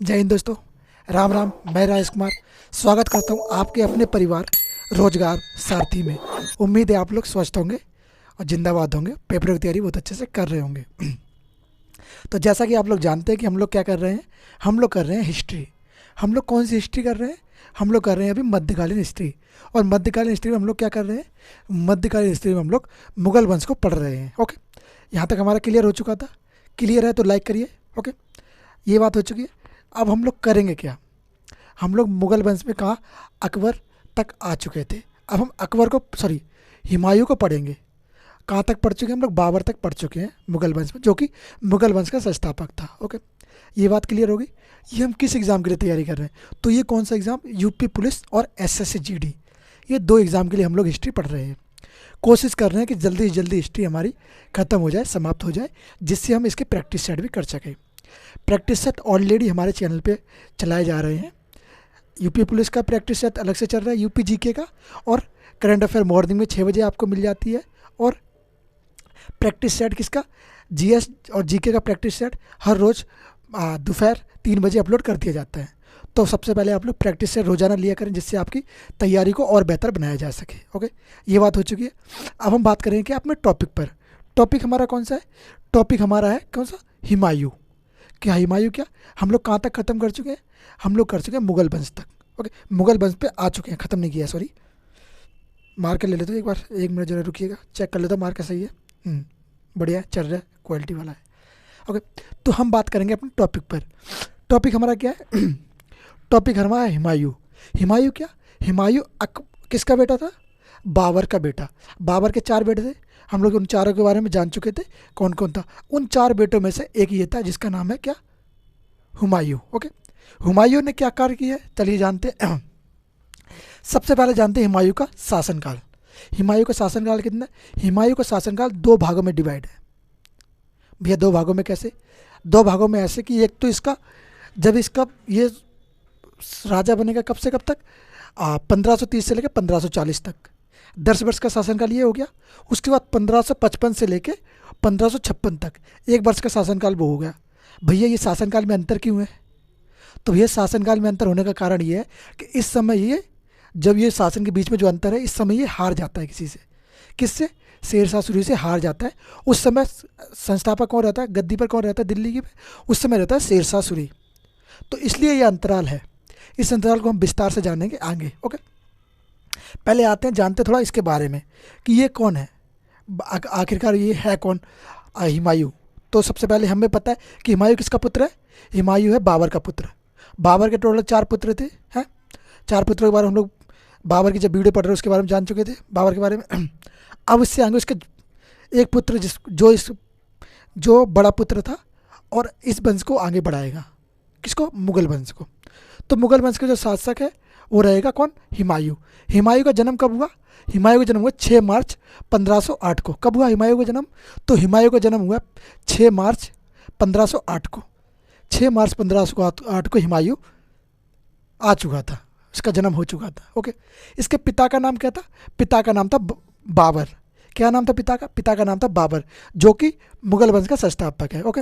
जय हिंद दोस्तों। राम राम। मैं राजेश कुमार स्वागत करता हूँ आपके अपने परिवार रोजगार सारथी में। उम्मीद है आप लोग स्वस्थ होंगे और जिंदाबाद होंगे, पेपर की तैयारी बहुत अच्छे से कर रहे होंगे। तो जैसा कि आप लोग जानते हैं कि हम लोग क्या कर रहे हैं, हम लोग कर रहे हैं हिस्ट्री। हम लोग कौन सी हिस्ट्री कर रहे हैं? हम लोग कर रहे हैं अभी मध्यकालीन हिस्ट्री। और मध्यकालीन हिस्ट्री में हम लोग क्या कर रहे हैं? मध्यकालीन हिस्ट्री में हम लोग मुगल वंश को पढ़ रहे हैं। ओके, यहाँ तक हमारा क्लियर हो चुका था। क्लियर है तो लाइक करिए। ओके, ये बात हो चुकी है। अब हम लोग करेंगे क्या? हम लोग मुगल वंश में कहाँ अकबर तक आ चुके थे। अब हम अकबर को सॉरी हुमायूं को पढ़ेंगे। कहाँ तक पढ़ चुके हैं हम लोग? बाबर तक पढ़ चुके हैं मुगल वंश में, जो कि मुगल वंश का संस्थापक था। ओके, ये बात क्लियर होगी। ये हम किस एग्ज़ाम के लिए तैयारी कर रहे हैं? तो ये कौन सा एग्ज़ाम? यूपी पुलिस और एसएससी जीडी, ये दो एग्ज़ाम के लिए हम लोग हिस्ट्री पढ़ रहे हैं। कोशिश कर रहे हैं कि जल्दी से जल्दी हिस्ट्री हमारी ख़त्म हो जाए, समाप्त हो जाए, जिससे हम इसके प्रैक्टिस सेट भी कर सकें। प्रैक्टिस सेट ऑलरेडी हमारे चैनल पे चलाए जा रहे हैं। यूपी पुलिस का प्रैक्टिस सेट अलग से चल रहा है, यूपी जीके का, और करंट अफेयर मॉर्निंग में 6 बजे आपको मिल जाती है। और प्रैक्टिस सेट किसका? जीएस और जीके का प्रैक्टिस सेट हर रोज़ दोपहर 3 बजे अपलोड कर दिया जाता है। तो सबसे पहले आप लोग प्रैक्टिस सेट रोज़ाना लिया करें, जिससे आपकी तैयारी को और बेहतर बनाया जा सके। ओके, ये बात हो चुकी है। अब हम बात करेंगे कि अपने टॉपिक पर। टॉपिक हमारा कौन सा है? टॉपिक हमारा है कौन सा? हुमायूं। क्या हुमायूं? क्या हम लोग कहाँ तक ख़त्म कर चुके हैं? हम लोग कर चुके हैं मुगल वंश तक। ओके, मुगल वंश पे आ चुके हैं, ख़त्म नहीं किया, सॉरी। मार कर ले लेते हो एक बार, 1 मिनट जरा रुकिएगा, चेक कर लेते हो मार का सही है। बढ़िया चल रहा है, क्वालिटी वाला है। ओके, तो हम बात करेंगे अपने टॉपिक पर। टॉपिक हमारा क्या है? टॉपिक हमारा है हुमायूं। हुमायूं क्या? हुमायूं किसका बेटा था? बाबर का बेटा। बाबर के 4 बेटे थे, हम लोग उन चारों के बारे में जान चुके थे। कौन कौन था? उन 4 बेटों में से एक ये था जिसका नाम है क्या? हुमायूं। ओके, हुमायूं ने क्या कार्य किया है, चलिए जानते हैं। सबसे पहले जानते हैं हुमायूं का शासनकाल। हुमायूं का शासनकाल कितना है? हुमायूं का शासनकाल 2 भागों में डिवाइड है। भैया 2 भागों में कैसे? 2 भागों में ऐसे कि एक तो इसका, जब इसका ये राजा बनेगा कब से कब तक? 1530 से लेकर 1540 तक, 10 वर्ष का शासनकाल ये हो गया। उसके बाद 1555 से लेकर 1556 तक 1 वर्ष का शासनकाल वो हो गया। भैया ये शासनकाल में अंतर क्यों है? तो भैया शासनकाल में अंतर होने का कारण ये है कि इस समय ये, जब ये शासन के बीच में जो अंतर है, इस समय ये हार जाता है किसी से। किससे? शेरशाह सूरी से हार जाता है। उस समय संस्थापक कौन रहता है, गद्दी पर कौन रहता है दिल्ली की? उस समय रहता है शेरशाह सूरी। तो इसलिए ये अंतराल है। इस अंतराल को हम विस्तार से जानेंगे आगे। ओके, पहले आते हैं, जानते थोड़ा इसके बारे में कि ये कौन है, आखिरकार ये है कौन हुमायूं। तो सबसे पहले हमें पता है कि हुमायूं किसका पुत्र है? हुमायूं है बाबर का पुत्र। बाबर के टोटल 4 पुत्र थे, हैं? 4 पुत्रों के बारे में हम लोग बाबर की जब वीडियो पढ़ रहे हैं उसके बारे में जान चुके थे, बाबर के बारे में। अब इससे आगे उसके एक पुत्र जो बड़ा पुत्र था और इस वंश को आगे बढ़ाएगा। किसको? मुगल वंश को। तो मुगल वंश का जो शासक है वो रहेगा कौन? हुमायूं। हुमायूं का जन्म कब हुआ? हुमायूं का जन्म हुआ 6 मार्च 1508 को। कब हुआ हुमायूं का जन्म? तो हुमायूं का जन्म हुआ 6 मार्च 1508 को। 6 मार्च 1508 को हुमायूं आ चुका था, इसका जन्म हो चुका था। ओके, इसके पिता का नाम क्या था? पिता का नाम था बाबर। क्या नाम था पिता का? पिता का नाम था बाबर, जो कि मुगल वंश का संस्थापक है। ओके,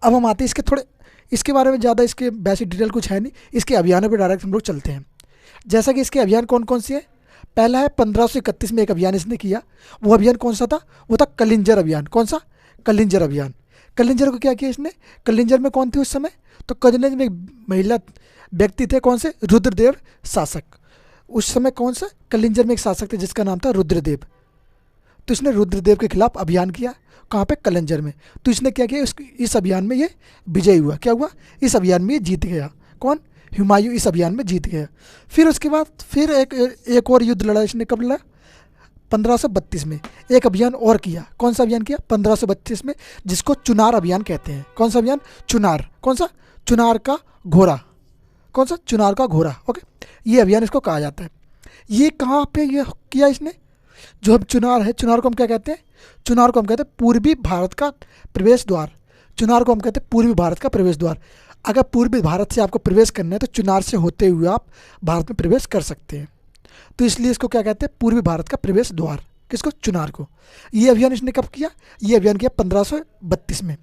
अब हम आते हैं इसके बारे में ज़्यादा इसके वैसी डिटेल कुछ है नहीं, इसके अभियानों पर डायरेक्ट हम लोग चलते हैं। जैसा कि इसके अभियान कौन कौन से हैं। पहला है 1531 में एक अभियान इसने किया। वो अभियान कौन सा था? वो था कलिंजर अभियान। कौन सा? कलिंजर अभियान। कलिंजर को क्या किया इसने? कलिंजर में कौन थी उस समय? तो कलिंजर में एक महिला व्यक्ति थे, कौन से? रुद्रदेव शासक। उस समय कौन सा? कलिंजर में एक शासक थे जिसका नाम था रुद्रदेव। तो इसने रुद्रदेव के खिलाफ अभियान किया। कहाँ पे? कलिंजर में। तो इसने क्या किया? इस अभियान में ये विजयी हुआ। क्या हुआ? इस अभियान में ये जीत गया। कौन? हुमायूं इस अभियान में जीत गया। फिर उसके बाद फिर एक और युद्ध लड़ा इसने। कब लड़ा? 1532 में एक अभियान और किया। कौन सा अभियान किया? 1532 में, जिसको चुनार अभियान कहते हैं। कौन सा अभियान? चुनार। कौन सा? चुनार का घोड़ा। कौन सा? चुनार का घोड़ा। ओके, ये अभियान इसको कहा जाता है। ये कहाँ पे ये किया इसने? जो हम चुनार है, चुनार को हम क्या कहते हैं? चुनार को हम कहते हैं पूर्वी भारत का प्रवेश द्वार। चुनार को हम कहते हैं पूर्वी भारत का प्रवेश द्वार। अगर पूर्वी भारत से आपको प्रवेश करना है तो चुनार से होते हुए आप भारत में प्रवेश कर सकते हैं। तो इसलिए इसको क्या कहते हैं? पूर्वी भारत का प्रवेश द्वार। किसको? चुनार को। ये अभियान इसने कब किया? ये अभियान किया 1532 में।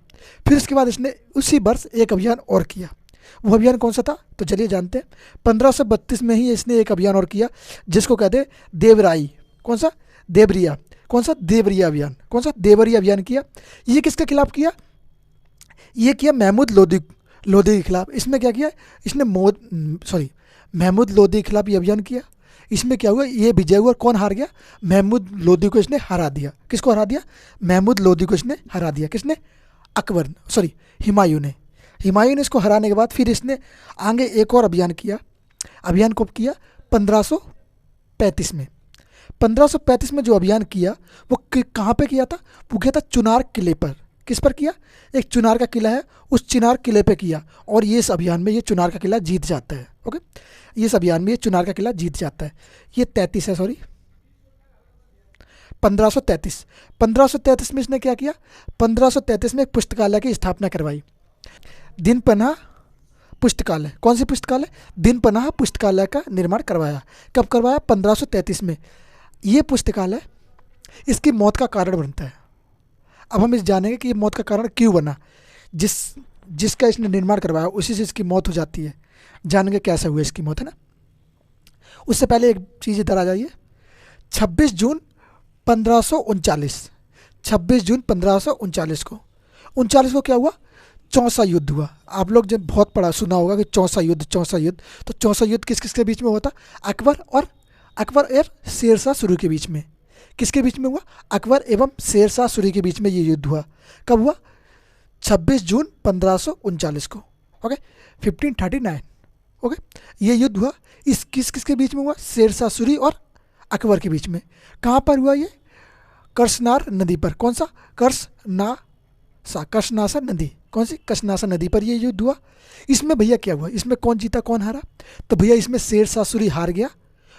फिर उसके बाद इसने उसी वर्ष एक अभियान और किया। वो अभियान कौन सा था तो चलिए जानते हैं। 1532 में ही इसने एक अभियान और किया जिसको कहते हैं देवराई। कौन सा? देवरिया। कौन सा? देवरिया अभियान। कौन सा? देवरिया अभियान किया। ये किसके खिलाफ किया? ये किया महमूद लोदी लोधी के खिलाफ। इसमें क्या किया? इसने महमूद लोदी के खिलाफ ये अभियान किया। इसमें क्या हुआ? ये विजय हुआ। कौन हार गया? महमूद लोदी को इसने हरा दिया। किसको हरा दिया? महमूद लोदी को इसने हरा दिया। किसने? हुमायूं ने। हुमायूं ने इसको हराने के बाद फिर इसने आगे एक और अभियान किया। अभियान कब किया? 1535 में। 1535 में जो अभियान किया वो कहाँ पे किया था? वो किया था चुनार किले पर। किस पर किया? एक चुनार का किला है, उस चुनार किले पे किया। और ये इस अभियान में ये चुनार का किला जीत जाता है। ओके, इस अभियान में ये चुनार का किला जीत जाता है। ये 33 है, 1533। 1533 में इसने क्या किया? 1533 में एक पुस्तकालय की स्थापना करवाई, दिनपनाह पुस्तकालय। कौन सी पुस्तकालय? दिनपनाह पुस्तकालय का निर्माण करवाया। कब करवाया? 1533 में। ये पुस्तकालय इसकी मौत का कारण बनता है। अब हम इस जानेंगे कि ये मौत का कारण क्यों बना। जिसका इसने निर्माण करवाया उसी से इसकी मौत हो जाती है। जानेंगे कैसे हुआ इसकी मौत, है ना। उससे पहले एक चीज़ इधर आ जाइए। 26 जून 1539। 26 जून 1539 को क्या हुआ? चौसा युद्ध हुआ। आप लोग जब बहुत पढ़ा सुना होगा कि चौसा युद्ध। तो चौसा युद्ध किस किस के बीच में हुआ था? अकबर और शेरशाह सूरी के बीच में। किसके बीच में हुआ? अकबर एवं शेरशाह सूरी के बीच में ये युद्ध हुआ। कब हुआ? 26 जून 1539 को। ओके, 1539। ओके, ये युद्ध हुआ। इस किसके बीच में हुआ? शेरशाह सूरी और अकबर के बीच में। कहाँ पर हुआ ये? कर्सनार नदी पर। कौन सा? कर्सनासा नदी। कौन सी? कर्सनासा नदी पर ये युद्ध हुआ। इसमें भैया क्या हुआ? इसमें कौन जीता कौन हारा? तो भैया इसमें शेरशाह सूरी हार गया।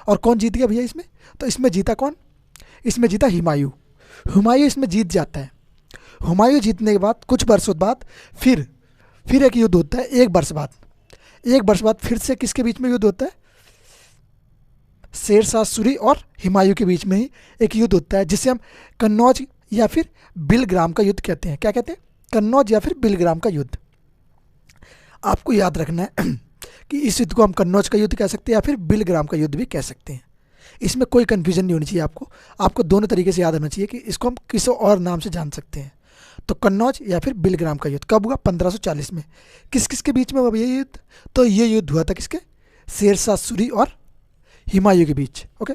और कौन जीत गया भैया इसमें? तो इसमें जीता कौन? इसमें जीता हुमायूं। हुमायूं इसमें जीत जाता है। हुमायूं जीतने के बाद कुछ वर्षों बाद फिर एक युद्ध होता है। एक वर्ष बाद फिर से किसके बीच में युद्ध होता है? शेरशाह सूरी और हुमायूं के बीच में ही एक युद्ध होता है जिसे हम कन्नौज या फिर बिलग्राम का युद्ध कहते हैं। क्या कहते हैं? कन्नौज या फिर बिलग्राम का युद्ध। आपको याद रखना है कि इस युद्ध को हम कन्नौज का युद्ध कह सकते हैं या फिर बिलग्राम का युद्ध भी कह सकते हैं। इसमें कोई कन्फ्यूजन नहीं होनी चाहिए। आपको दोनों तरीके से याद होना चाहिए कि इसको हम किसी और नाम से जान सकते हैं। तो कन्नौज या फिर बिलग्राम का युद्ध कब हुआ? 1540 में। किस किस के बीच में हुआ ये युद्ध? तो ये युद्ध हुआ था किसके? शेरशाह सूरी और हुमायूं के बीच। ओके,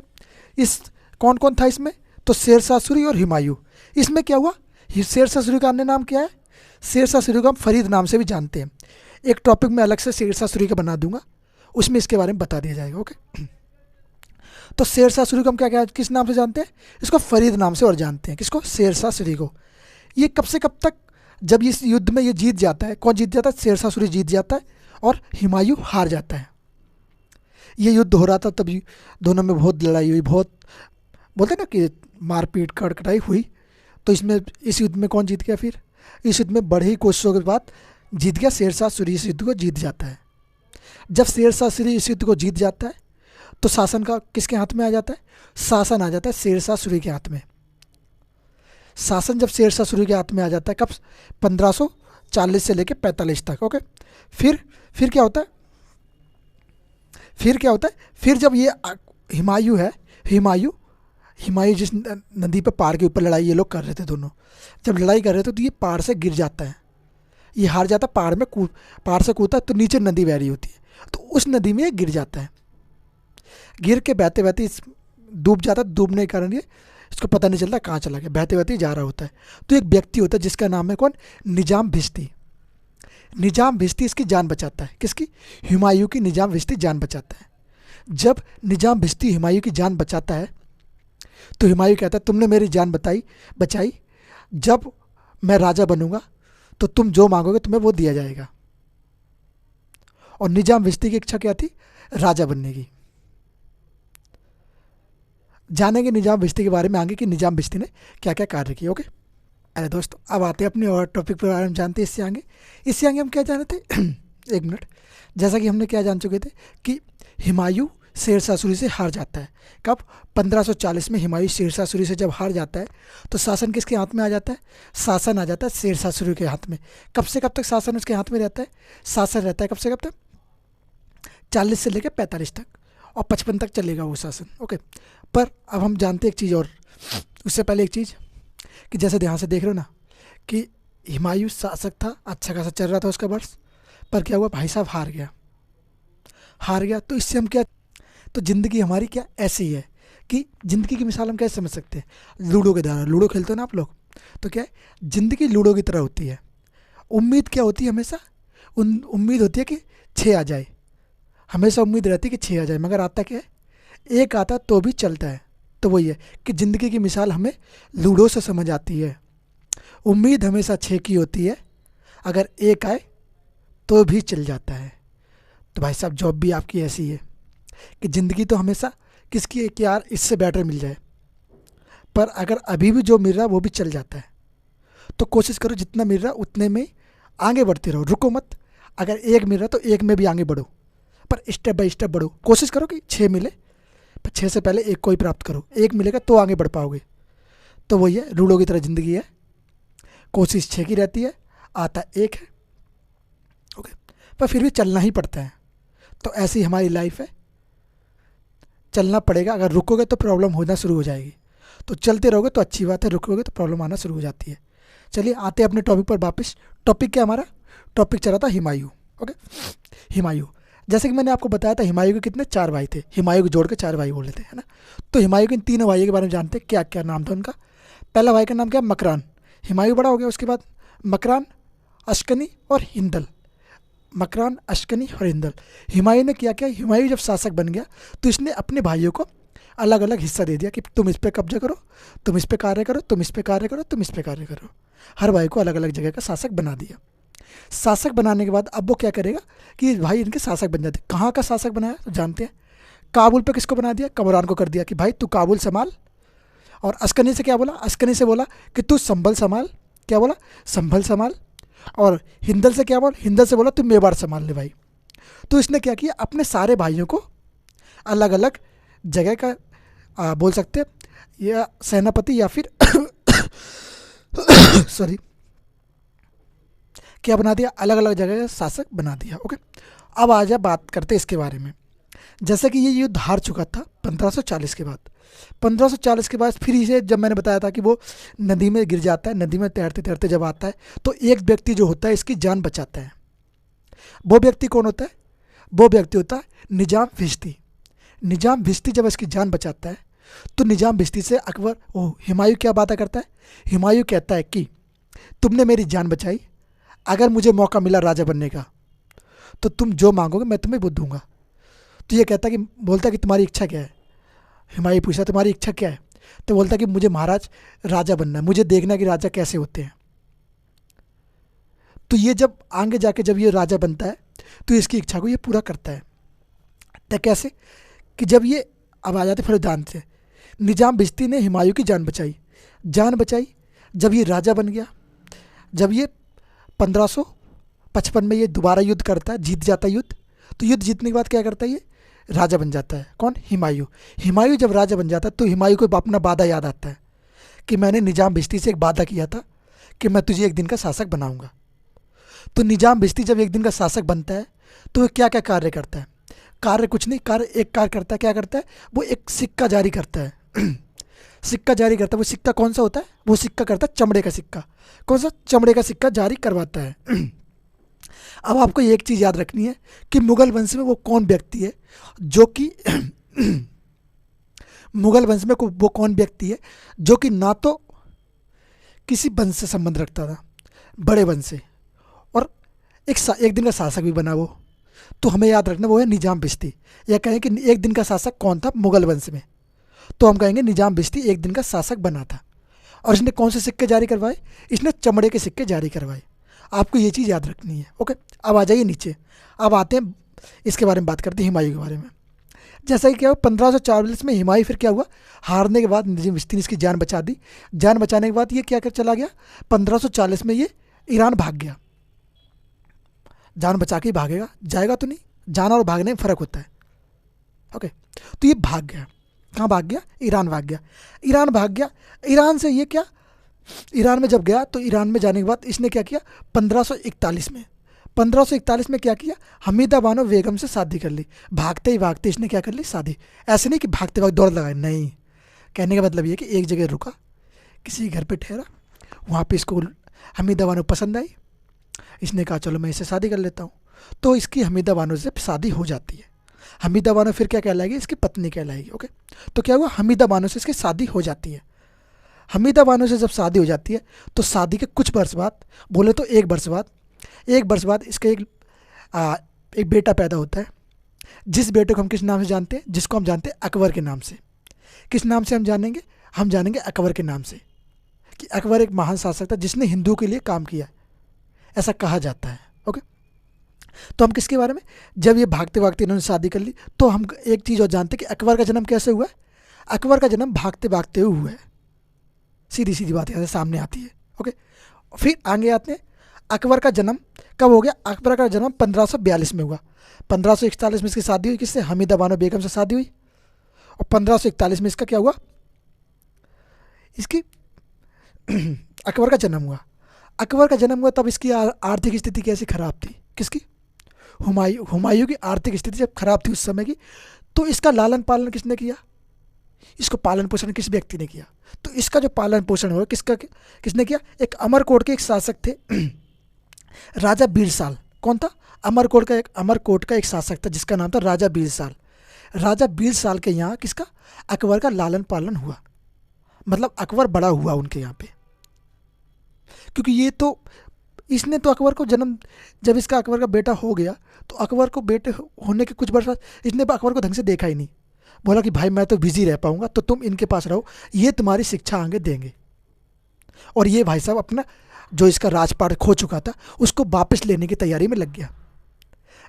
इस कौन कौन था इसमें? तो शेरशाह सूरी और हुमायूं। इसमें क्या हुआ? शेरशाह सूरी का अन्य नाम क्या है? शेरशाह सूरी को हम फरीद नाम से भी जानते हैं। एक टॉपिक में अलग से शेरशाह सूरी का बना दूंगा, उसमें इसके बारे में बता दिया जाएगा। ओके, तो शेरशाह सूरी को हम क्या किस नाम से जानते हैं? इसको फरीद नाम से और जानते हैं। किसको? शेरशाह सूरी को। ये कब से कब तक? जब इस युद्ध में ये जीत जाता है। कौन जीत जाता है? शेरशाह सूरी जीत जाता है और हुमायूं हार जाता है। ये युद्ध हो रहा था तभी दोनों में बहुत लड़ाई हुई, बहुत बोलते हैं ना कि मारपीट कटकटाई हुई। तो इस युद्ध में कौन जीत गया? फिर इस युद्ध में बड़े ही कोशिशों के बाद जीत गया शेरशाह सूरी। इस युद्ध को जीत जाता है। जब शेरशाह सूरी इस युद्ध को जीत जाता है तो शासन का किसके हाथ में आ जाता है? शासन आ जाता है शेरशाह सूरी के हाथ में। शासन जब शेरशाह सूरी के हाथ में आ जाता है कब? 1540 से लेकर 45 तक। ओके, फिर क्या होता है? फिर जब ये हुमायूं है, हुमायूं जिस नदी पर पहाड़ के ऊपर लड़ाई ये लोग कर रहे थे दोनों, जब लड़ाई कर रहे थे तो ये पहाड़ से गिर जाता है। ये हार जाता है। पहाड़ से कूदता है तो नीचे नदी बह रही होती है, तो उस नदी में ये गिर जाता है। गिर के बहते बहते डूब जाता है। डूबने के कारण ये इसको पता नहीं चलता कहाँ चला गया, बहते बहते जा रहा होता है। तो एक व्यक्ति होता है जिसका नाम है कौन? निजाम भिश्ती। निजाम भिश्ती इसकी जान बचाता है। किसकी? हुमायूं की निजाम भिश्ती जान बचाता है। जब निजाम भिश्ती हुमायूं की जान बचाता है तो हुमायूं कहता है तुमने मेरी जान बचाई, जब मैं राजा बनूंगा तो तुम जो मांगोगे तुम्हें वो दिया जाएगा। और निजाम भिश्ती की इच्छा क्या थी? राजा बनने की। जानेंगे निजाम भिश्ती के बारे में आगे कि निजाम भिश्ती ने क्या क्या कार्य किए। ओके, अरे दोस्तों अब आते हैं अपने और टॉपिक पर बारे में जानते हैं। इससे आगे हम क्या जाने थे? एक मिनट। जैसा कि हमने क्या जान चुके थे कि हुमायूं शेरशाह सूरी से हार जाता है। कब? 1540 में हुमायूं शेरशाह सूरी से जब हार जाता है तो शासन किसके हाथ में आ जाता है? शासन आ जाता है शेरशाह सूरी के हाथ में। कब से कब तक शासन उसके हाथ में रहता है? शासन रहता है कब से कब तक? 40 से लेकर 45 तक, और 55 तक चलेगा वो शासन। ओके, पर अब हम जानते हैं एक चीज़ और, उससे पहले एक चीज़ कि जैसे ध्यान से देख रहे हो ना कि हुमायूं शासक था, अच्छा खासा चल रहा था उसका वर्ष, पर क्या हुआ भाई साहब? हार गया। हार गया तो इससे हम क्या, तो ज़िंदगी हमारी क्या ऐसी है कि ज़िंदगी की मिसाल हम कैसे समझ सकते हैं? लूडो के द्वारा। लूडो खेलते हो ना आप लोग, तो क्या है, ज़िंदगी लूडो की तरह होती है। उम्मीद क्या होती है हमेशा? उम्मीद होती है कि 6 आ जाए, हमेशा उम्मीद रहती है कि 6 आ जाए, मगर आता क्या है? 1 आता तो भी चलता है। तो वही है कि ज़िंदगी की मिसाल हमें लूडो से समझ आती है। उम्मीद हमेशा 6 की होती है, अगर 1 आए तो भी चल जाता है। तो भाई साहब जॉब भी आपकी ऐसी है कि ज़िंदगी तो हमेशा किसकी है कि यार इससे बेटर मिल जाए, पर अगर अभी भी जो मिल रहा है वो भी चल जाता है, तो कोशिश करो जितना मिल रहा है उतने में आगे बढ़ते रहो, रुको मत। अगर 1 मिल रहा है तो 1 में भी आगे बढ़ो, पर स्टेप बाय स्टेप बढ़ो। कोशिश करो कि 6 मिले, पर 6 से पहले 1 को ही प्राप्त करो। 1 मिलेगा तो आगे बढ़ पाओगे। तो वही है, लूडो की तरह ज़िंदगी है, कोशिश 6 की रहती है, आता 1 है। ओके, पर फिर भी चलना ही पड़ता है। तो ऐसी हमारी लाइफ है, चलना पड़ेगा। अगर रुकोगे तो प्रॉब्लम होना शुरू हो जाएगी, तो चलते रहोगे तो अच्छी बात है, रुकोगे तो प्रॉब्लम आना शुरू हो जाती है। चलिए आते हैं अपने टॉपिक पर वापस। टॉपिक क्या हमारा? टॉपिक चला था हुमायूं। ओके, हुमायूं, जैसे कि मैंने आपको बताया था हुमायूं के कितने 4 भाई थे, हुमायूं को जोड़ के 4 भाई बोल लेते हैं, है ना। तो हुमायूं के इन 3 भाइयों के बारे में जानते हैं, क्या क्या नाम था उनका। पहला भाई का नाम क्या? मकरान। हुमायूं बड़ा हो गया, उसके बाद मकरान, अश्कनी और हिंदल। मकरान, अश्कनी और हिंदल। हुमायूं ने क्या किया? हुमायूं जब शासक बन गया तो इसने अपने भाइयों को अलग अलग हिस्सा दे दिया कि तुम इस पे कब्जा करो, तुम इस पे कार्य करो, तुम इस पे कार्य करो, तुम इस पे कार्य करो। हर भाई को अलग अलग जगह का शासक बना दिया। शासक बनाने के बाद अब वो क्या करेगा कि भाई इनके शासक बन जाते। कहाँ का शासक बनाया तो जानते हैं? काबुल पे किसको बना दिया? कमरान को कर दिया कि भाई तू काबुल संभाल। और अस्कनी से क्या बोला? अस्कनी से बोला कि तू संभल संभाल। क्या बोला? संभल संभाल। और हिंदल से क्या बोला? हिंदल से बोला तू मेवाड़ संभाल ले भाई। तो इसने क्या किया? अपने सारे भाइयों को अलग अलग जगह का बोल सकते हैं या सेनापति या फिर सॉरी क्या बना दिया? अलग अलग जगह का शासक बना दिया। ओके, अब आ जा बात करते हैं इसके बारे में। जैसे कि ये युद्ध हार चुका था 1540 के बाद। 1540 के बाद फिर इसे, जब मैंने बताया था कि वो नदी में गिर जाता है, नदी में तैरते तैरते जब आता है तो एक व्यक्ति जो होता है इसकी जान बचाता है। वो व्यक्ति कौन होता है? वो व्यक्ति होता है निजाम भिश्ती। निजाम भिश्ती जब इसकी जान बचाता है तो निजाम भिश्ती से अकबर हुमायूं क्या बात करता है? हुमायूं कहता है कि तुमने मेरी जान बचाई, अगर मुझे मौका मिला राजा बनने का तो तुम जो मांगोगे मैं तुम्हें वो दूंगा। तो ये कहता है कि, बोलता है कि तुम्हारी इच्छा क्या है? हुमायूं पूछा तुम्हारी इच्छा क्या है? तो बोलता है कि मुझे महाराज राजा बनना है, मुझे देखना है कि राजा कैसे होते हैं। तो ये जब आगे जाके जब ये राजा बनता है तो इसकी इच्छा को ये पूरा करता है। तो कैसे? कि जब ये, अब आ जाते फिर दान से, निजाम भिश्ती ने हुमायूं की जान बचाई। जान बचाई जब ये राजा बन गया, जब ये 1555 में ये दोबारा युद्ध करता है, जीत जाता है युद्ध। तो युद्ध जीतने के बाद क्या करता है? ये राजा बन जाता है। कौन? हुमायूं। हुमायूं जब राजा बन जाता है तो हुमायूं को अपना वादा याद आता है कि मैंने निजाम भिश्ती से एक वादा किया था कि मैं तुझे एक दिन का शासक बनाऊंगा। तो निजाम भिश्ती जब एक दिन का शासक बनता है तो वो क्या क्या कार्य करता है? कार्य कुछ नहीं, कार्य एक कार्य करता है। क्या करता है? वो एक सिक्का जारी करता है। सिक्का जारी करता है। वो सिक्का कौन सा होता है? वो सिक्का करता है चमड़े का सिक्का। कौन सा? चमड़े का सिक्का जारी करवाता है। अब आपको एक चीज़ याद रखनी है कि मुगल वंश में वो कौन व्यक्ति है जो कि मुगल वंश में वो कौन व्यक्ति है जो कि ना तो किसी वंश से संबंध रखता था, बड़े वंश से, और एक दिन का शासक भी बना वो। तो हमें याद रखना वो है निजाम भिश्ती। या कहें कि एक दिन का शासक कौन था मुगल वंश में, तो हम कहेंगे निजाम भिश्ती एक दिन का शासक बना था। और इसने कौन से सिक्के जारी करवाए? इसने चमड़े के सिक्के जारी करवाए। आपको ये चीज़ याद रखनी है। ओके, अब आ जाइए नीचे। अब आते हैं इसके बारे में, बात करते हैं हुमायूं के बारे में। जैसा कि क्या हुआ 1540 में हुमायूं फिर क्या हुआ? हारने के बाद निजाम भिश्ती ने इसकी जान बचा दी। जान बचाने के बाद ये क्या कर चला गया? 1540 में ये ईरान भाग गया। जान बचा के ही भागेगा, जाएगा तो नहीं। जाना और भागने में फ़र्क होता है। ओके, तो ये भाग गया। कहाँ भाग गया? ईरान भाग गया। ईरान भाग गया। ईरान से ये क्या, ईरान में जब गया तो ईरान में जाने के बाद इसने क्या किया, 1541 में क्या किया, हमीदा बानो बेगम से शादी कर ली। भागते ही भागते इसने क्या कर ली, शादी। ऐसे नहीं कि भागते भागते दौड़ लगाए, नहीं। कहने का मतलब ये कि एक जगह रुका, किसी घर पे ठहरा, वहाँ पे इसको हमीदा बानो पसंद आई। इसने कहा चलो मैं इससे शादी कर लेता हूँ। तो इसकी हमीदा बानो से शादी हो जाती है। हमीदा बानो फिर क्या कहलाएगी, इसकी पत्नी कहलाएगी। ओके, तो क्या हुआ, हमीदा बानो से इसकी शादी हो जाती है। हमीदा बानो से जब शादी हो जाती है तो शादी के कुछ वर्ष बाद, बोले तो एक वर्ष बाद इसका एक बेटा पैदा होता है, जिस बेटे को हम किस नाम से जानते हैं, जिसको हम जानते हैं अकबर के नाम से। किस नाम से हम जानेंगे, हम जानेंगे अकबर के नाम से, कि अकबर एक महान शासक था जिसने हिंदुओं के लिए काम किया, ऐसा कहा जाता है। ओके, तो हम किसके बारे में, जब ये भागते भागते इन्होंने शादी कर ली तो हम एक चीज़ और जानते हैं कि अकबर का जन्म कैसे हुआ है। अकबर का जन्म भागते भागते हुआ है। सीधी सीधी बात यहाँ से सामने आती है। ओके, फिर आगे आते हैं, अकबर का जन्म कब हो गया, अकबर का जन्म 1542 में हुआ। 1541 में इसकी शादी हुई, किससे, हमीदा बानो बेगम से शादी हुई। और 1541 में इसका क्या हुआ, इसकी अकबर का जन्म हुआ। अकबर का जन्म हुआ तब इसकी आर्थिक स्थिति कैसी खराब थी, किसकी, हुमायूं की आर्थिक स्थिति जब खराब थी उस समय की, तो इसका लालन पालन किसने किया, इसको पालन पोषण किस व्यक्ति ने किया। तो इसका जो पालन पोषण हुआ किसने किया, एक अमरकोट के एक शासक थे राजा बीरसाल। कौन था, अमरकोट का एक शासक था जिसका नाम था राजा बीरसाल। राजा बीरसाल के यहाँ किसका, अकबर का लालन पालन हुआ, मतलब अकबर बड़ा हुआ उनके यहाँ पे। क्योंकि ये तो इसने तो अकबर को जन्म, जब इसका अकबर का बेटा हो गया तो अकबर को बेटे होने के कुछ वर्ष बाद इसने अकबर को ढंग से देखा ही नहीं। बोला कि भाई मैं तो बिजी रह पाऊंगा, तो तुम इनके पास रहो, ये तुम्हारी शिक्षा आगे देंगे। और ये भाई साहब अपना जो इसका राजपाट खो चुका था उसको वापस लेने की तैयारी में लग गया।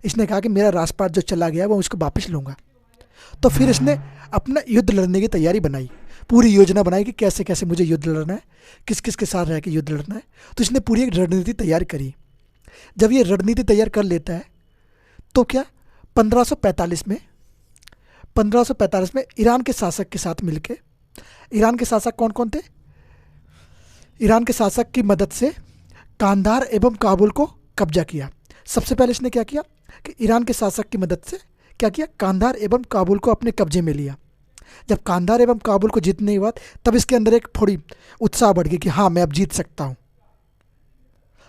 इसने कहा कि मेरा राजपाट जो चला गया वो उसको वापस लूँगा। तो फिर इसने अपना युद्ध लड़ने की तैयारी बनाई, पूरी योजना बनाई कि कैसे कैसे मुझे युद्ध लड़ना है, किस किस के साथ रह के युद्ध लड़ना है। तो इसने पूरी एक रणनीति तैयार करी। जब ये रणनीति तैयार कर लेता है तो क्या 1545 में ईरान के शासक के साथ मिलके, ईरान के शासक कौन कौन थे, ईरान के शासक की मदद से कांधार एवं काबुल को कब्जा किया। सबसे पहले इसने क्या किया कि ईरान के शासक की मदद से क्या किया, कांधार एवं काबुल को अपने कब्जे में लिया। जब कांधार एवं काबुल को जीतने के बाद तब इसके अंदर एक थोड़ी उत्साह बढ़ गई कि हाँ मैं अब जीत सकता हूँ।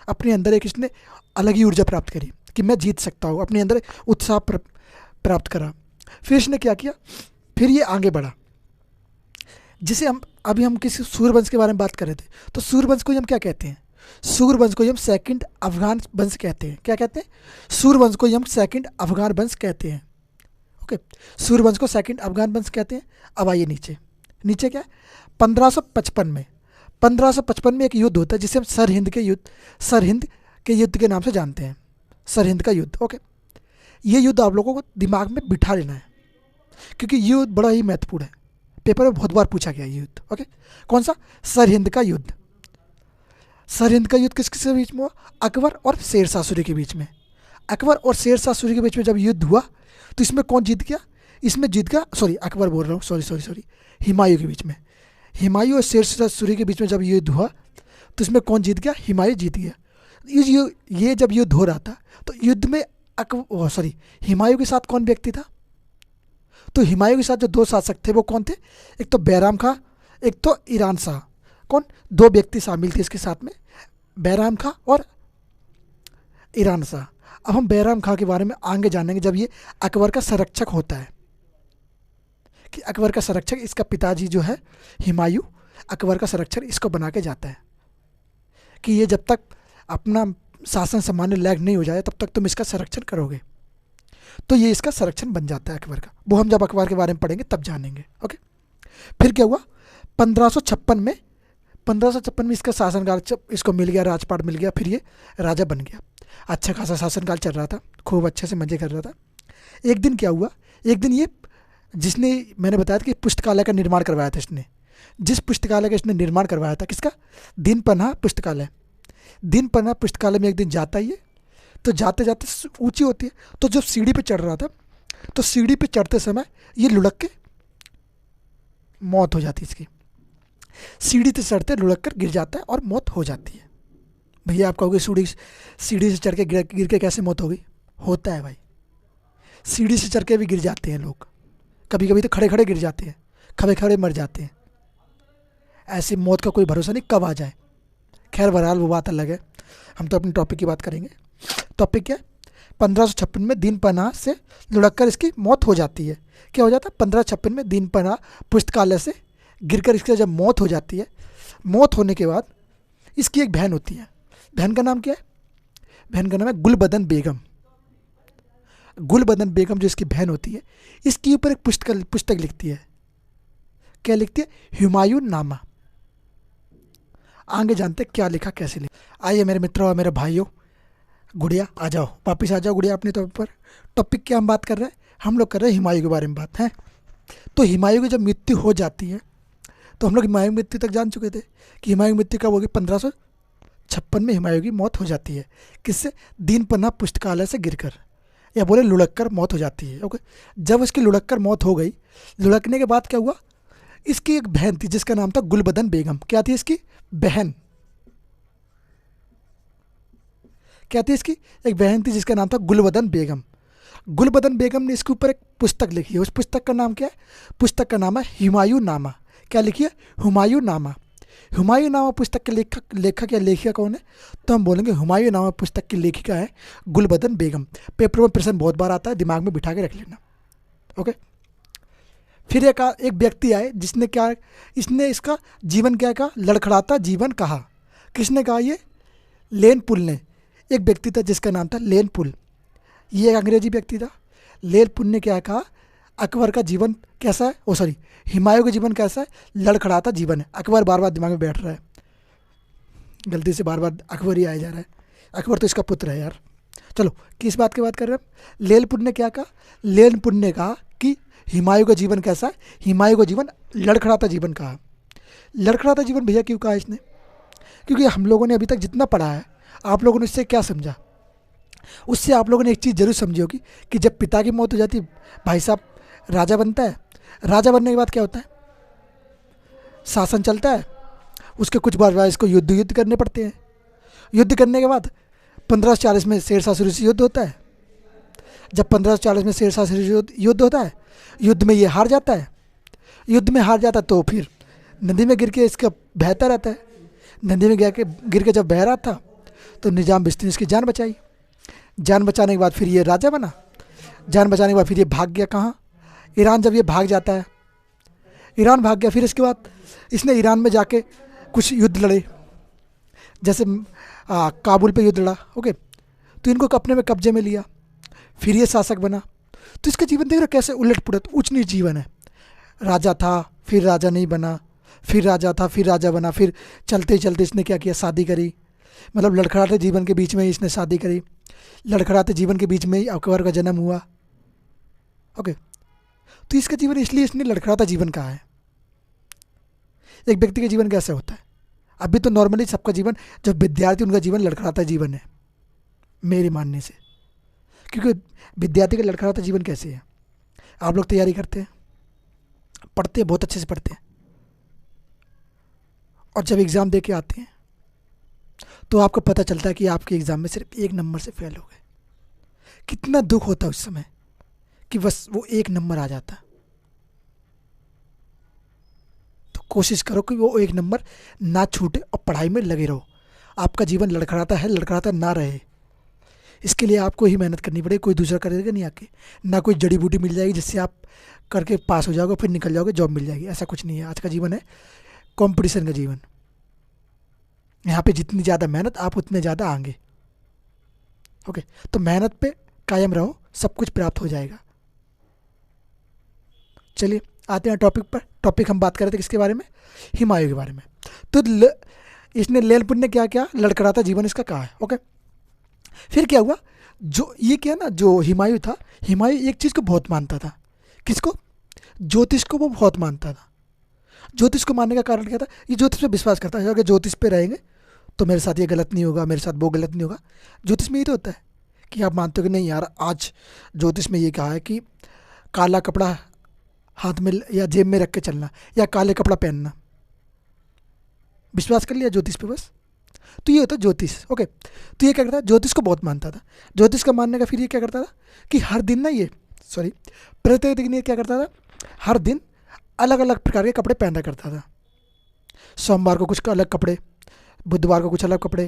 अपने अंदर एक इसने अलग ही ऊर्जा प्राप्त करी कि मैं जीत सकता हूँ, अपने अंदर उत्साह प्राप्त करा। फिर इसने क्या किया, फिर ये आगे बढ़ा। जिसे हम किसी सूर्यवंश के बारे में बात कर रहे थे, तो सूर्यवंश को हम क्या कहते हैं, सूर्यवंश को हम सेकंड अफगान वंश कहते हैं। क्या कहते हैं, सूर्यवंश को हम सेकंड अफगान वंश कहते हैं। ओके, सूर्यवंश को सेकंड अफगान वंश कहते हैं। अब आइए नीचे क्या है, 1555 में एक युद्ध होता है जिसे हम सरहिंद के युद्ध के नाम से जानते हैं, सरहिंद का युद्ध। ओके, ये युद्ध आप लोगों को दिमाग में बिठा लेना है क्योंकि ये युद्ध बड़ा ही महत्वपूर्ण है, पेपर में बहुत बार पूछा गया ये युद्ध। ओके, कौन सा, सरहिंद का युद्ध। सरहिंद का युद्ध किसके बीच में हुआ, अकबर और शेरशाह सूरी के बीच में। अकबर और शेरशाह सूरी के बीच में जब युद्ध हुआ तो इसमें कौन जीत गया, इसमें जीत गया, सॉरी अकबर बोल रहा हूँ, सॉरी, हुमायूं के बीच में, हुमायूं और शेरशाह सूरी के बीच में जब युद्ध हुआ तो इसमें कौन जीत गया, हुमायूं जीत गया। ये जब युद्ध हो रहा था तो युद्ध में हुमायूं के साथ कौन व्यक्ति था, तो हुमायूं के साथ जो दो शासक थे वो कौन थे, एक तो बैराम खां, एक तो ईरान शाह। कौन, दो व्यक्ति शामिल थे इसके साथ में, बैराम खां और ईरान शाह। अब हम बैराम खां के बारे में आगे जानेंगे जब ये अकबर का संरक्षक होता है, कि अकबर का संरक्षक इसका पिताजी जो है हुमायूं, अकबर का संरक्षक इसको बना के जाता है कि ये जब तक अपना शासन संभालने लायक नहीं हो जाए तब तक तुम इसका संरक्षण करोगे। तो ये इसका संरक्षण बन जाता है अकबर का। वो हम जब अकबर के बारे में पढ़ेंगे तब जानेंगे। ओके, फिर क्या हुआ, 1556 में इसका शासनकाल, इसको मिल गया, राजपाट मिल गया, फिर ये राजा बन गया। अच्छा खासा शासनकाल चल रहा था, खूब अच्छे से मजे कर रहा था। एक दिन क्या हुआ, एक दिन ये जिसने, मैंने बताया था कि पुस्तकालय का निर्माण करवाया था इसने, जिस पुस्तकालय का इसने निर्माण करवाया था, किसका, दिन पन्हा पुस्तकालय। दिन पन्हा पुस्तकालय में एक दिन जाता ही है, तो जाते जाते ऊंची होती है, तो जब सीढ़ी पे चढ़ रहा था तो सीढ़ी पे चढ़ते समय ये लुढ़क के मौत हो जाती है इसकी। सीढ़ी से चढ़ते लुढ़क कर गिर जाता है और मौत हो जाती है। भैया आप कहोगे सीढ़ी से चढ़ के गिर के कैसे मौत होगी? होता है भाई, सीढ़ी से चढ़ के भी गिर जाते हैं लोग, कभी कभी तो खड़े खड़े गिर जाते हैं, खड़े खड़े मर जाते हैं। ऐसी मौत का कोई भरोसा नहीं कब आ जाए। खैर बहरहाल वो बात अलग है, हम तो अपने टॉपिक की बात करेंगे। टॉपिक क्या है? 1556 में दीन पनाह से लुढ़क कर इसकी मौत हो जाती है। क्या हो जाता है? 1556 में दीन पनाह पुस्तकालय से गिरकर इसकी जब मौत हो जाती है, मौत होने के बाद इसकी एक बहन होती है। बहन का नाम क्या है? बहन का नाम है गुलबदन बेगम। गुलबदन बेगम जो इसकी बहन होती है, इसके ऊपर एक पुस्तक लिखती है। क्या लिखती है? हुमायूं नामा। आगे जानते क्या लिखा, कैसे लिखा। आइए मेरे मित्रों और मेरे भाइयों, गुड़िया आ जाओ, वापिस आ जाओ गुड़िया अपने टॉपिक पर। टॉपिक क्या हम बात कर रहे हैं? हम लोग कर रहे हैं हुमायूं के बारे में बात है। तो हुमायूं की जब मृत्यु हो जाती है, तो हम लोग हुमायूं मृत्यु तक जान चुके थे कि हुमायूं मृत्यु कब होगी? 1556 में हुमायूं की मौत हो जाती है। किससे? दीन पनाह पुस्तकालय से गिरकर, या बोले लुढ़क कर मौत हो जाती है। ओके, जब इसकी लुढ़क कर मौत हो गई, लुढ़कने के बाद क्या हुआ? इसकी एक बहन थी जिसका नाम था गुलबदन बेगम। क्या थी इसकी बहन? क्या थी इसकी? एक बहन थी जिसका नाम था गुलबदन बेगम। गुलबदन बेगम ने इसके ऊपर एक पुस्तक लिखी है। उस पुस्तक का नाम क्या है? पुस्तक का नाम है हुमायूं नामा। क्या लिखी है? हुमायूं नामा। हुमायूं नामा पुस्तक के लेखक या लेखिका कौन है? तो हम बोलेंगे हुमायूं नामा पुस्तक की लेखिका है गुलबदन बेगम। पेपर में प्रश्न बहुत बार आता है, दिमाग में बिठा के रख लेना। ओके, फिर एक व्यक्ति आए जिसने क्या, इसने इसका जीवन क्या कहा? लड़खड़ाता जीवन कहा। किसने कहा ये? लेन पुल ने। एक व्यक्ति था जिसका नाम था लेन पुल। ये एक अंग्रेजी व्यक्ति था। लेन पुल ने क्या कहा? अकबर का जीवन कैसा है, हुमायूं का जीवन कैसा है? लड़खड़ाता जीवन है। अकबर बार बार दिमाग में बैठ रहा है, गलती से बार बार अकबर ही आया जा रहा है। अकबर तो इसका पुत्र है यार। चलो किस बात की बात कर रहे हैं? लेन पुल ने क्या कहा? लेन पुल ने कहा कि हुमायूं का जीवन कैसा है? हुमायूं का जीवन लड़खड़ाता जीवन कहा। लड़खड़ाता जीवन भैया क्यों कहा इसने? क्योंकि हम लोगों ने अभी तक जितना पढ़ा है, आप लोगों ने इससे क्या समझा? उससे आप लोगों ने एक चीज़ जरूर समझी होगी कि जब पिता की मौत हो जाती है, भाई साहब राजा बनता है। राजा बनने के बाद क्या होता है? शासन चलता है। उसके कुछ बार बाद इसको युद्ध करने पड़ते हैं। युद्ध करने के बाद 1540 में शेरशाह सूरी से युद्ध होता है। जब 1540 में शेरशाह सूरी से युद्ध होता है, युद्ध में ये हार जाता है। युद्ध में हार जाता है तो फिर नदी में गिर के इसका बहता रहता है। नदी में गिर के जब बह रहा था तो निजाम बिस्ती ने इसकी जान बचाई। जान बचाने के बाद फिर ये राजा बना। जान बचाने के बाद फिर ये भाग गया कहाँ? ईरान। जब ये भाग जाता है, ईरान भाग गया, फिर इसके बाद इसने ईरान में जाके कुछ युद्ध लड़े, जैसे काबुल पे युद्ध लड़ा। ओके, तो इनको अपने में कब्जे में लिया, फिर ये शासक बना। तो इसका जीवन देख रहे कैसे उलट पुलट ऊंच नीच जीवन है। राजा था, फिर राजा नहीं बना, फिर राजा था, फिर राजा बना, फिर चलते चलते इसने क्या किया? शादी करी। मतलब लड़खड़ाते जीवन के बीच में ही इसने शादी करी। लड़खड़ाते जीवन के बीच में ही अकबर का जन्म हुआ। ओके, तो इसका जीवन इसलिए इसने लड़खड़ाता जीवन कहा है। एक व्यक्ति का जीवन कैसे होता है? अभी तो नॉर्मली सबका जीवन, जब विद्यार्थी उनका जीवन लड़खड़ाता जीवन है मेरे मानने से। क्योंकि विद्यार्थी का लड़खड़ाता जीवन कैसे है? आप लोग तैयारी करते हैं, पढ़ते हैं, बहुत अच्छे से पढ़ते हैं, और जब एग्ज़ाम दे के आते हैं तो आपको पता चलता है कि आपके एग्ज़ाम में सिर्फ 1 नंबर से फेल हो गए। कितना दुख होता है उस समय कि बस वो 1 नंबर आ जाता। तो कोशिश करो कि वो 1 नंबर ना छूटे और पढ़ाई में लगे रहो। आपका जीवन लड़खड़ाता है, लड़खड़ाता ना रहे, इसके लिए आपको ही मेहनत करनी पड़ेगी। कोई दूसरा करेगा नहीं आके। ना कोई जड़ी बूटी मिल जाएगी जिससे आप करके पास हो जाओगे फिर निकल जाओगे, जॉब मिल जाएगी, ऐसा कुछ नहीं है। आज का जीवन है कंपटीशन का जीवन। यहाँ पे जितनी ज़्यादा मेहनत आप उतने ज़्यादा आएंगे। ओके, तो मेहनत पे कायम रहो, सब कुछ प्राप्त हो जाएगा। चलिए आते हैं टॉपिक पर। टॉपिक हम बात कर रहे थे किसके बारे में? हुमायूं के बारे में। तो इसने लेनपुर ने क्या किया? लड़खड़ाता जीवन इसका कहा है। ओके, फिर क्या हुआ? जो ये क्या ना, जो हुमायूं था, हुमायूं एक चीज़ को बहुत मानता था। किसको? ज्योतिष को वो बहुत मानता था। ज्योतिष को मानने का कारण क्या था? ये ज्योतिष पे विश्वास करता है। अगर ज्योतिष पे रहेंगे तो मेरे साथ ये गलत नहीं होगा, मेरे साथ वो गलत नहीं होगा। ज्योतिष में ये तो होता है कि आप मानते हो कि नहीं यार, आज ज्योतिष में ये कहा है कि काला कपड़ा हाथ में या जेब में रख के चलना, या काले कपड़ा पहनना। विश्वास कर लिया ज्योतिष पे बस। तो ये होता है ज्योतिष। ओके, तो ये क्या करता है, ज्योतिष को बहुत मानता था। ज्योतिष का मानने का फिर ये क्या करता था कि हर दिन ना ये प्रत्येक दिन ये क्या करता था, हर दिन अलग अलग प्रकार के कपड़े पहना करता था। सोमवार को कुछ अलग कपड़े, बुधवार को कुछ अलग कपड़े,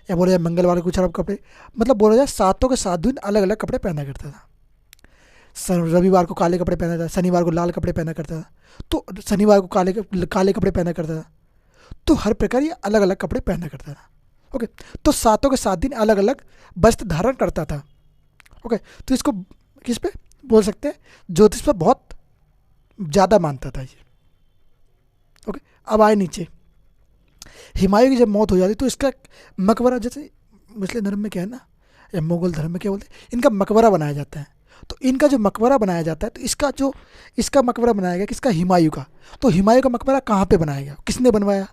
या बोला जाए मंगलवार को कुछ अलग कपड़े, मतलब बोला जाए 7 के 7 दिन अलग अलग कपड़े पहना करता था। रविवार को काले कपड़े पहना था, शनिवार को लाल कपड़े पहना करता था, तो शनिवार को काले कपड़े पहना करता था। तो हर प्रकार ये अलग अलग कपड़े पहना करता था। ओके, तो 7 के 7 दिन अलग अलग वस्त्र धारण करता था। ओके, तो इसको किस पे बोल सकते हैं, ज्योतिष पर बहुत ज़्यादा मानता था ये। ओके, अब आए नीचे। हुमायूं की जब मौत हो जाती तो इसका मकबरा, जैसे मुस्लिम धर्म में क्या है ना, या मुगल धर्म में क्या बोलते हैं, इनका मकबरा बनाया जाता है। तो इनका जो मकबरा बनाया जाता है, तो इसका मकबरा बनाया गया किसका, हुमायूं का। तो हुमायूं का मकबरा कहाँ पे बनाया गया, किसने बनवाया?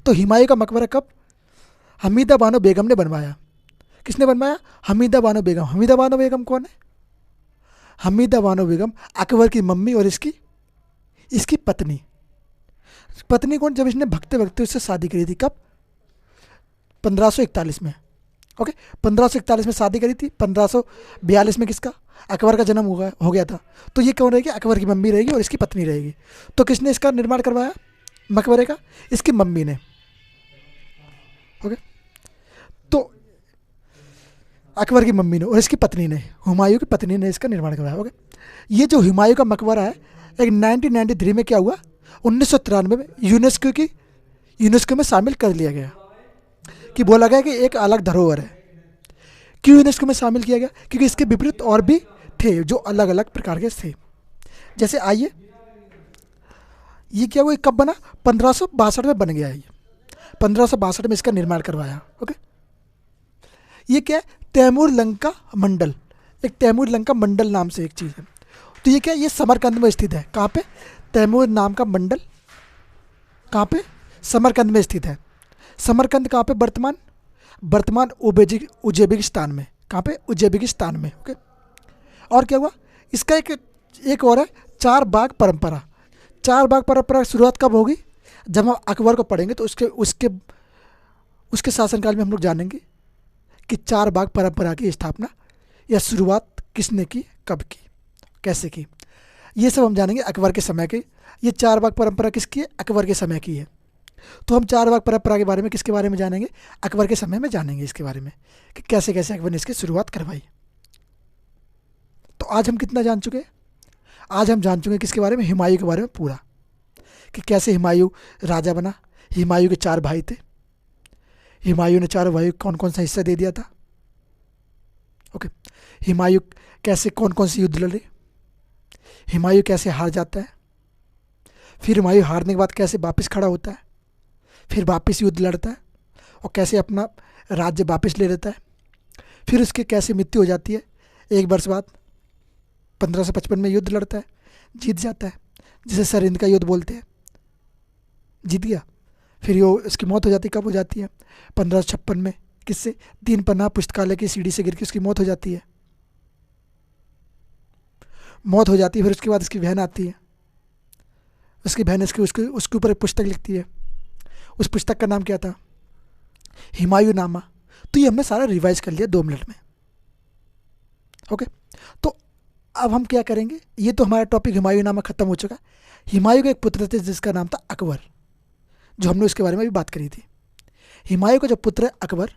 तो हुमायूं का मकबरा कब, हमीदा बानो बेगम ने बनवाया। किसने बनवाया? हमीदा बानो बेगम। हमीदा बानो बेगम कौन है? हमीदा बानो बेगम अकबर की मम्मी और इसकी पत्नी। पत्नी कौन? जब इसने भगते भगते उससे शादी करी थी। कब? 1541 में। ओके, 1541 में शादी करी थी। 1542 में किसका, अकबर का जन्म हो गया था। तो ये कौन रहेगी? अकबर की मम्मी रहेगी और इसकी पत्नी रहेगी। तो किसने इसका निर्माण करवाया मकबरे का? इसकी मम्मी ने। ओके, तो अकबर की मम्मी ने और इसकी पत्नी ने, हुमायूं की पत्नी ने इसका निर्माण करवाया। ओके, ये जो हुमायूं का मकबरा है, एक 1993 में क्या हुआ, 1993 में यूनेस्को में शामिल कर लिया गया, कि बोला गया कि एक अलग धरोहर है। क्यों यूनेस्को में शामिल किया गया? क्योंकि इसके विपरीत और भी थे जो अलग अलग प्रकार के थे। जैसे आइए, ये क्या हुआ, कब बना? 1562 में बन गया। ये 1562 में इसका निर्माण करवाया। ओके, ये क्या है? तैमूर लंका मंडल। एक तैमूर लंका मंडल नाम से एक चीज़ है। तो ये क्या है? ये समरकंद में स्थित है। कहाँ पे? तैमूर नाम का मंडल कहाँ पे? समरकंद में स्थित है। समरकंद कहाँ पे? वर्तमान उज्बेकिस्तान में। कहाँ पे? उज्बेकिस्तान में। ओके, और क्या हुआ? इसका एक और है, 4 बाग परंपरा। 4 बाग परंपरा की शुरुआत कब होगी? जब हम अकबर को पढ़ेंगे तो उसके शासनकाल में हम लोग जानेंगे कि 4 बाग परंपरा की स्थापना या शुरुआत किसने की, कब की, कैसे की। ये सब हम जानेंगे अकबर के समय की। ये 4 बाग परंपरा किसकी है? अकबर के समय की है। तो हम 4 बाग परंपरा के बारे में किसके बारे में जानेंगे? अकबर के समय में जानेंगे इसके बारे में, कि कैसे कैसे अकबर ने इसकी शुरुआत करवाई। तो आज हम कितना जान चुके हैं? आज हम जान चुके हैं किसके बारे में? हुमायूं के बारे में पूरा, कि कैसे हुमायूं राजा बना। हुमायूं के 4 भाई थे। हुमायूं ने 4 भाइयों को कौन कौन सा हिस्सा दे दिया था। ओके, हुमायूं कैसे कौन कौन से युद्ध लड़े, हुमायूं कैसे हार जाता है, फिर हुमायूं हारने के बाद कैसे वापस खड़ा होता है, फिर वापस युद्ध लड़ता है और कैसे अपना राज्य वापस ले लेता है, फिर उसकी कैसे मृत्यु हो जाती है। 1 वर्ष बाद 1555 में युद्ध लड़ता है, जीत जाता है, जिसे सरहिंद का युद्ध बोलते हैं, जीत गया। फिर वो उसकी मौत हो जाती है। कब हो जाती है? 1556 में। किससे? दीन पन्ना पुस्तकालय की सीढ़ी से गिर के उसकी मौत हो जाती है। मौत हो जाती है, फिर उसके बाद उसकी बहन आती है। उसकी बहन उसके ऊपर एक पुस्तक लिखती है। उस पुस्तक का नाम क्या था? हुमायूं नामा। तो ये हमने सारा रिवाइज कर लिया 2 मिनट में। ओके, तो अब हम क्या करेंगे, ये तो हमारा टॉपिक हुमायूं नामा खत्म हो चुका। हुमायूं का एक पुत्र थे जिसका नाम था अकबर, जो हमने उसके बारे में भी बात करी थी। हुमायूं का जो पुत्र है अकबर,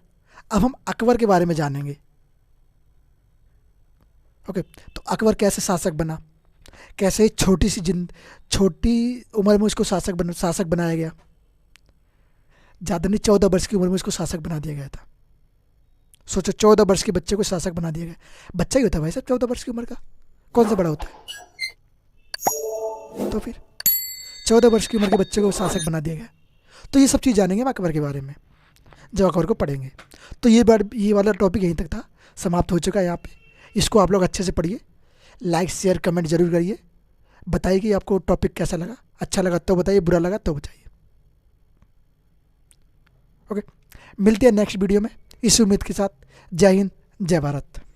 अब हम अकबर के बारे में जानेंगे। ओके, तो अकबर कैसे शासक बना, कैसे छोटी उम्र में उसको शासक बनाया गया। ज़्यादा नहीं, 14 वर्ष की उम्र में उसको शासक बना दिया गया था। सोचो, 14 वर्ष के बच्चे को शासक बना दिया गया। बच्चा ही होता है भाई साहब 14 वर्ष की उम्र का, कौन सा बड़ा होता है? तो फिर 14 वर्ष की उम्र के बच्चे को शासक बना दिया गया। तो ये सब चीज़ जानेंगे हम अकबर के बारे में जब अकबर को पढ़ेंगे। तो ये वाला टॉपिक यहीं तक था, समाप्त हो चुका है यहाँ पे। इसको आप लोग अच्छे से पढ़िए, लाइक शेयर कमेंट जरूर करिए, बताइए कि आपको टॉपिक कैसा लगा। अच्छा लगा तो बताइए, बुरा लगा तो बताइए। ओके, मिलते हैं नेक्स्ट वीडियो में इस उम्मीद के साथ। जय हिंद, जय भारत।